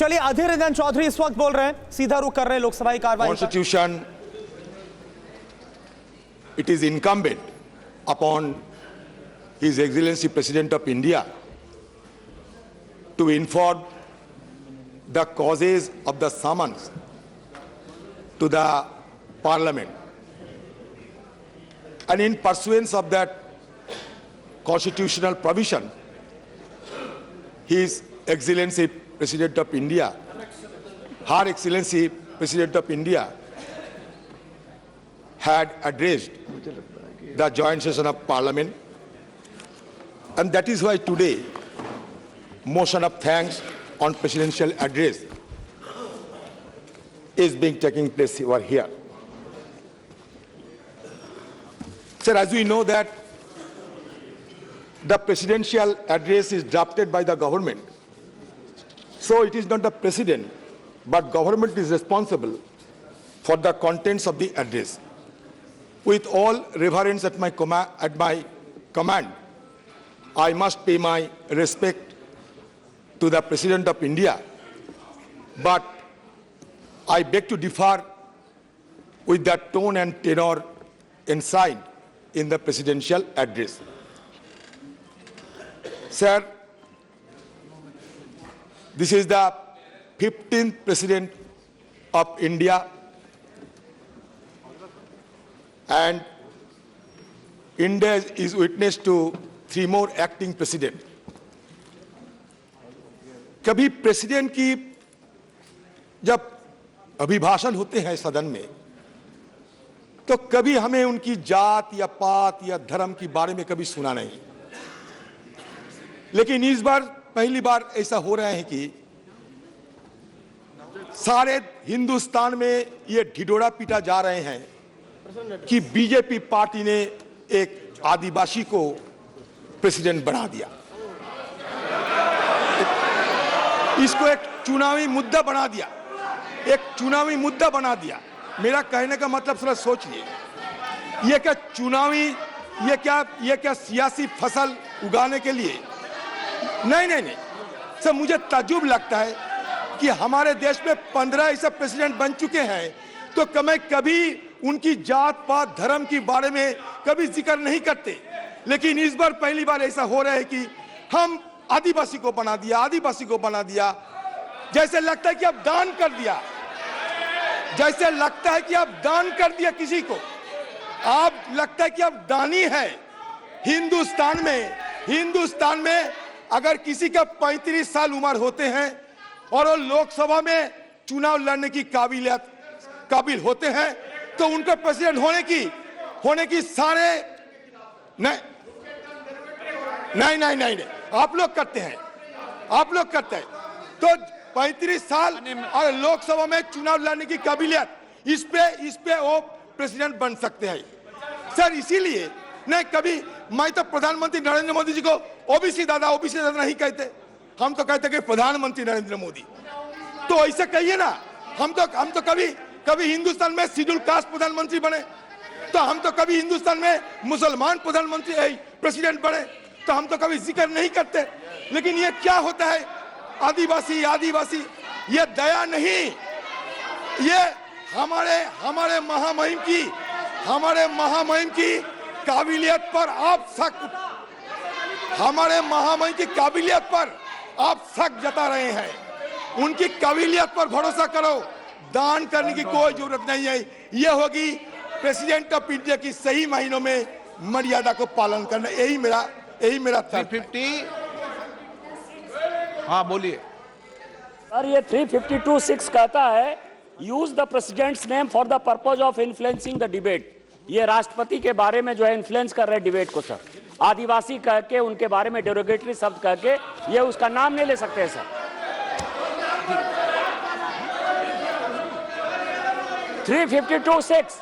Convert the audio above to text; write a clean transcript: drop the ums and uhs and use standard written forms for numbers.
चलिए अधीर रंजन चौधरी इस वक्त बोल रहे हैं, सीधा रुख कर रहे हैं लोकसभा की कार्रवाई। Constitution, it is incumbent upon His Excellency President of India to inform the causes of the summons to the Parliament, and in pursuance of that constitutional provision, His Excellency President of India, Her Excellency President of India, had addressed the joint session of Parliament, and that is why today motion of thanks on presidential address is being taking place over here. Sir, as we know that the presidential address is drafted by the government, so it is not the president, but government is responsible for the contents of the address. With all reverence at my command, I must pay my respect to the President of India, but I beg to differ with the tone and tenor enshrined in the presidential address. Sir, this is the 15th President of India, and India is witness to 3 more acting presidents. कभी president की जब अभिभाषण होते हैं सदन में, तो कभी हमें उनकी जात या पात या धर्म के बारे में कभी सुना नहीं, लेकिन इस बार पहली बार ऐसा हो रहा है कि सारे हिंदुस्तान में ये ढिढोरा पीटा जा रहे हैं कि बीजेपी पार्टी ने एक आदिवासी को प्रेसिडेंट बना दिया, इसको एक चुनावी मुद्दा बना दिया, एक चुनावी मुद्दा बना दिया। मेरा कहने का मतलब थोड़ा सोचिए, ये क्या चुनावी, ये क्या सियासी फसल उगाने के लिए? नहीं सर, मुझे ताज्जुब लगता है कि हमारे देश में 15 ऐसे प्रेसिडेंट बन चुके हैं, तो कभी उनकी जात पात धर्म के बारे में कभी जिक्र नहीं करते, लेकिन इस बार पहली बार ऐसा हो रहा है कि हम आदिवासी को बना दिया, जैसे लगता है कि अब दान कर दिया, जैसे लगता है कि अब दान कर दिया किसी को, आप लगता है कि अब दानी है। हिंदुस्तान में अगर किसी का 35 साल उम्र होते हैं और वो लोकसभा में चुनाव लड़ने की काबिल होते हैं, तो उनको प्रेसिडेंट होने की सारे नहीं, आप लोग करते हैं, तो 35 साल और लोकसभा में चुनाव लड़ने की काबिलियत, इस पे वो प्रेसिडेंट बन सकते हैं। सर, इसीलिए नहीं, कभी मैं तो प्रधानमंत्री नरेंद्र मोदी जी को ओबीसी दादा नहीं कहते, हम तो कहते कि प्रधानमंत्री नरेंद्र मोदी, तो ऐसे कहिए ना। हम तो कभी हिंदुस्तान में शेड्यूल कास्ट प्रधानमंत्री बने, तो हम तो कभी हिंदुस्तान में मुसलमान प्रधानमंत्री प्रेसिडेंट बने, तो हम तो कभी जिक्र नहीं करते। लेकिन ये क्या होता है, आदिवासी, ये दया नहीं, ये हमारे महामहिम की काबिलियत पर आप शक जता रहे हैं। उनकी काबिलियत पर भरोसा करो, दान करने की कोई जरूरत नहीं है। ये होगी प्रेसिडेंट ऑफ इंडिया की सही महीनों में मर्यादा को पालन करना, यही मेरा 350। हाँ बोलिए सर। ये 352(6) कहता है use the president's name for the purpose of influencing the debate. ये राष्ट्रपति के बारे में जो है इन्फ्लुएंस कर रहे हैं डिबेट को सर। आदिवासी कह के उनके बारे में डेरोगेटरी शब्द कह के ये उसका नाम नहीं ले सकते सर। 352(6)